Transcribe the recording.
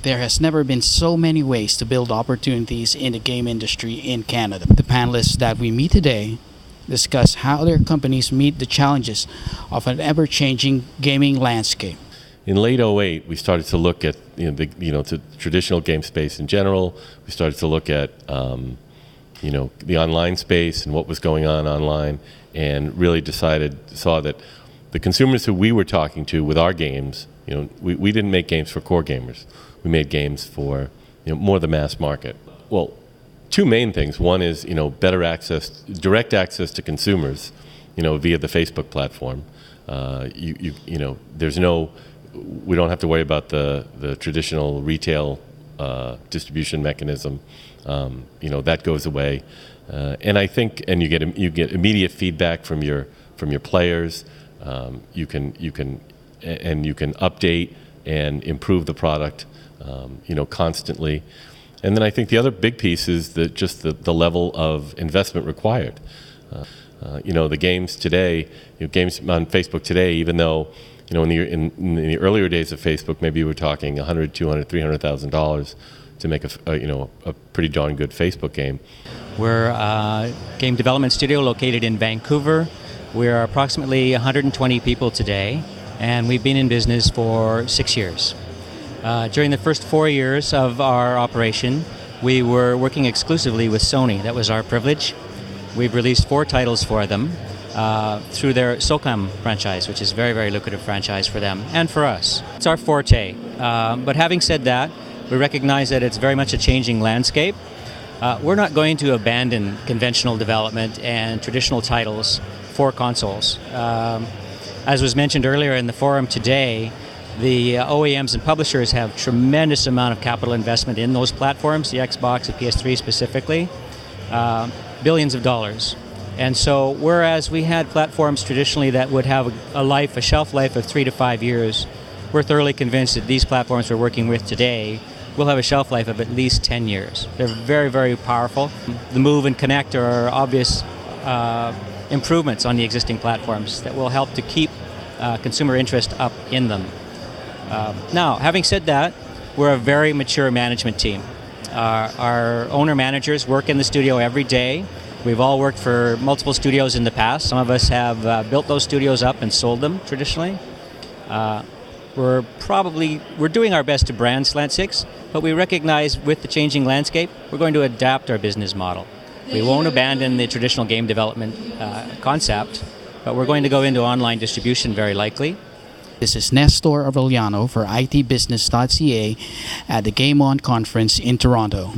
There has never been so many ways to build opportunities in the game industry in Canada. The panelists that we meet today discuss how their companies meet the challenges of an ever-changing gaming landscape. In late '08, we started to look at the traditional game space in general. We started to look at the online space and what was going on online, and really saw that the consumers who we were talking to with our games, we didn't make games for core gamers. We made games for more the mass market. Well, two main things. One is better access, direct access to consumers, via the Facebook platform. We don't have to worry about the traditional retail distribution mechanism. That goes away, and I think, and you get immediate feedback from your players. You can update and improve the product, constantly. And then I think the other big piece is the level of investment required. The games today, games on Facebook today, even though in the earlier days of Facebook, maybe you were talking $100,000, $200,000, $300,000 to make a pretty darn good Facebook game. We're a game development studio located in Vancouver. We're approximately 120 people today, and we've been in business for 6 years. During the first 4 years of our operation, we were working exclusively with Sony. That was our privilege. We've released 4 titles for them through their SOCOM franchise, which is a very, very lucrative franchise for them and for us. It's our forte. But having said that, we recognize that it's very much a changing landscape. We're not going to abandon conventional development and traditional titles for consoles. As was mentioned earlier in the forum today, the OEMs and publishers have tremendous amount of capital investment in those platforms, the Xbox, the PS3 specifically, billions of dollars. And so whereas we had platforms traditionally that would have a shelf life of 3 to 5 years, we're thoroughly convinced that these platforms we're working with today will have a shelf life of at least 10 years. They're very, very powerful. The Move and Kinect are obvious improvements on the existing platforms that will help to keep consumer interest up in them. Now, having said that, we're a very mature management team. Our owner-managers work in the studio every day. We've all worked for multiple studios in the past. Some of us have built those studios up and sold them traditionally. We're doing our best to brand Slant 6, but we recognize with the changing landscape, we're going to adapt our business model. We won't abandon the traditional game development concept, but we're going to go into online distribution very likely. This is Nestor Avellano for ITbusiness.ca at the Game On conference in Toronto.